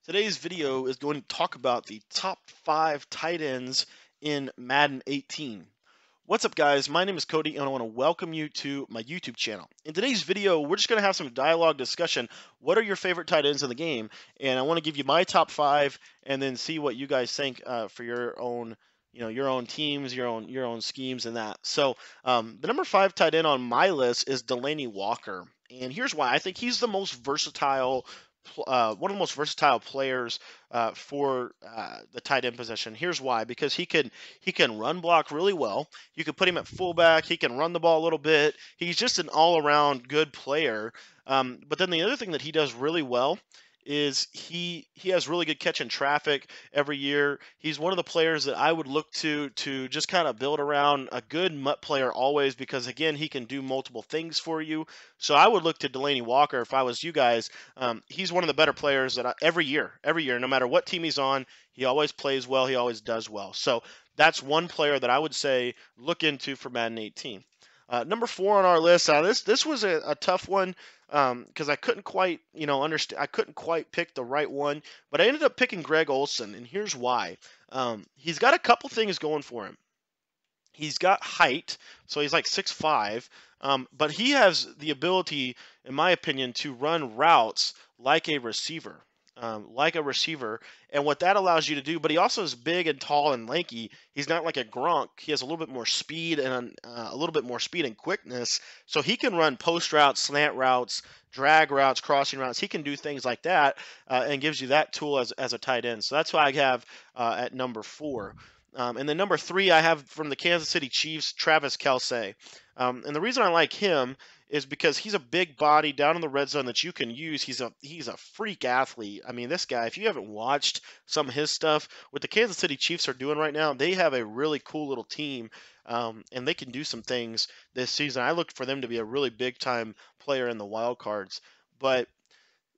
Today's video is going to talk about the top 5 tight ends in Madden 18. What's up, guys? My name is Cody, and I want to welcome you to my YouTube channel. In today's video, we're just going to have some dialogue discussion. What are your favorite tight ends in the game? And I want to give you my top 5, and then see what you guys think for your own, your own teams, your own schemes, and that. So, the number 5 tight end on my list is Delaney Walker, and here's why. I think he's the most versatile. One of the most versatile players for the tight end position. Here's why: because he can run block really well. You could put him at fullback. He can run the ball a little bit. He's just an all-around good player. But then the other thing that he does really well is he has really good catch in traffic every year. He's one of the players that I would look to just kind of build around a good mutt player always, because again, he can do multiple things for you. So I would look to Delaney Walker if I was you guys. He's one of the better players that every year, no matter what team he's on, he always plays well. He always does well. So that's one player that I would say look into for Madden 18. Number 4 on our list. This was a tough one because I couldn't quite understand. I couldn't quite pick the right one, but I ended up picking Greg Olsen, and here's why. He's got a couple things going for him. He's got height, so he's like 6'5", but he has the ability, in my opinion, to run routes like a receiver. And what that allows you to do, but he also is big and tall and lanky. He's not like a Gronk. He has a little bit more speed and a little bit more speed and quickness, so he can run post routes, slant routes, drag routes, crossing routes. He can do things like that, and gives you that tool as a tight end. So that's why I have at number 4. And then number 3, I have from the Kansas City Chiefs, Travis Kelce. And the reason I like him is because he's a big body down in the red zone that you can use. He's a freak athlete. I mean, this guy, if you haven't watched some of his stuff, what the Kansas City Chiefs are doing right now, they have a really cool little team, and they can do some things this season. I look for them to be a really big-time player in the wild cards. But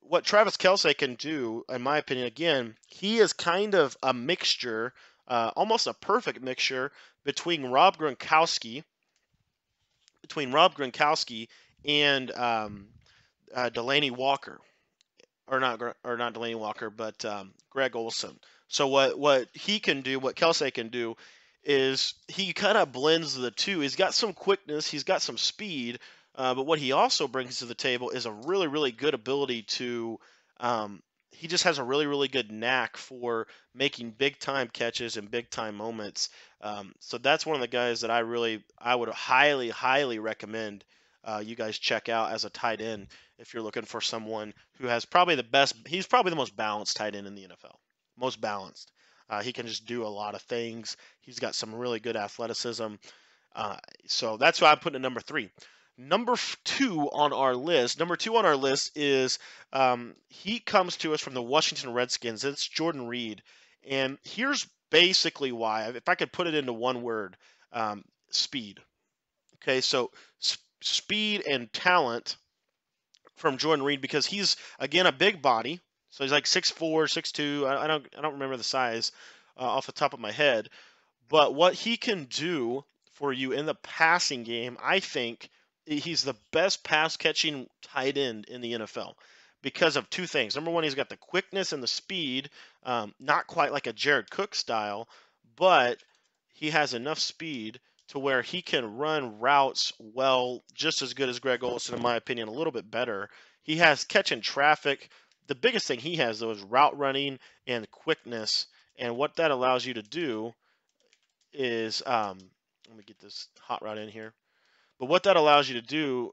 what Travis Kelce can do, in my opinion, again, he is kind of a mixture, almost a perfect mixture between Rob Gronkowski and Delaney Walker, or not Delaney Walker, but Greg Olsen. So what he can do, what Kelce can do, is he kind of blends the two. He's got some quickness, he's got some speed, but what he also brings to the table is a really, really good ability to. He just has a really, really good knack for making big-time catches and big-time moments. So that's one of the guys that I would highly, highly recommend you guys check out as a tight end if you're looking for someone who has probably the best. He's probably the most balanced tight end in the NFL. Most balanced. He can just do a lot of things. He's got some really good athleticism. So that's why I'm putting at number 3. Number 2 on our list is he comes to us from the Washington Redskins. It's Jordan Reed, and here's basically why. If I could put it into one word, speed. Okay, so speed and talent from Jordan Reed, because he's again a big body. So he's like 6'4", 6'2". I don't remember the size off the top of my head, but what he can do for you in the passing game, I think. He's the best pass-catching tight end in the NFL because of 2 things. Number 1, he's got the quickness and the speed, not quite like a Jared Cook style, but he has enough speed to where he can run routes well, just as good as Greg Olsen, in my opinion, a little bit better. He has catch in traffic. The biggest thing he has, though, is route running and quickness, and what that allows you to do is, let me get this hot rod in here. But what that allows you to do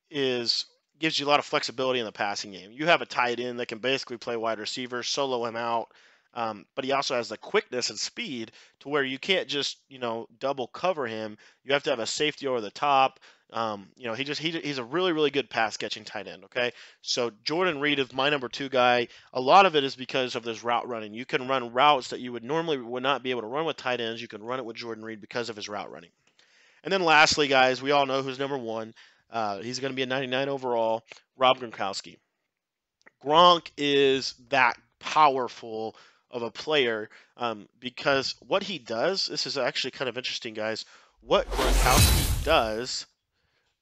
is gives you a lot of flexibility in the passing game. You have a tight end that can basically play wide receiver, solo him out, but he also has the quickness and speed to where you can't just double cover him. You have to have a safety over the top. He's a really, really good pass catching tight end. Okay, so Jordan Reed is my number 2 guy. A lot of it is because of this route running. You can run routes that you would not be able to run with tight ends. You can run it with Jordan Reed because of his route running. And then lastly, guys, we all know who's number 1. He's going to be a 99 overall, Rob Gronkowski. Gronk is that powerful of a player because what he does, this is actually kind of interesting, guys. What Gronkowski does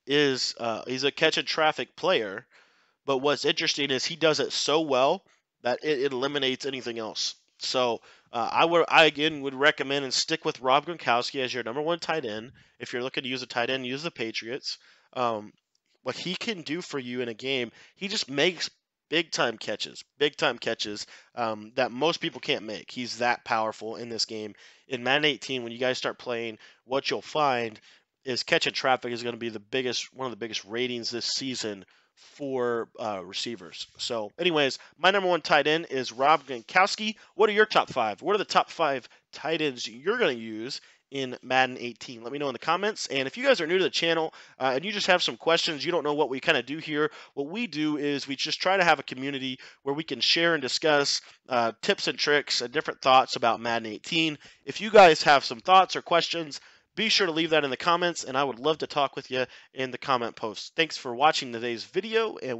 is he's a catch and traffic player, but what's interesting is he does it so well that it eliminates anything else. So I again would recommend and stick with Rob Gronkowski as your number one tight end. If you're looking to use a tight end, use the Patriots. Um, what he can do for you in a game, he just makes big time catches that most people can't make. He's that powerful in this game. In Madden 18, when you guys start playing, what you'll find is catching traffic is going to be one of the biggest ratings this season for receivers. So, anyways, my number one tight end is Rob Gronkowski. What are your top five? What are the top five tight ends you're going to use in Madden 18? Let me know in the comments. And if you guys are new to the channel and you just have some questions, you don't know what we kind of do here, what we do is we just try to have a community where we can share and discuss tips and tricks and different thoughts about Madden 18. If you guys have some thoughts or questions, be sure to leave that in the comments, and I would love to talk with you in the comment post. Thanks for watching today's video, and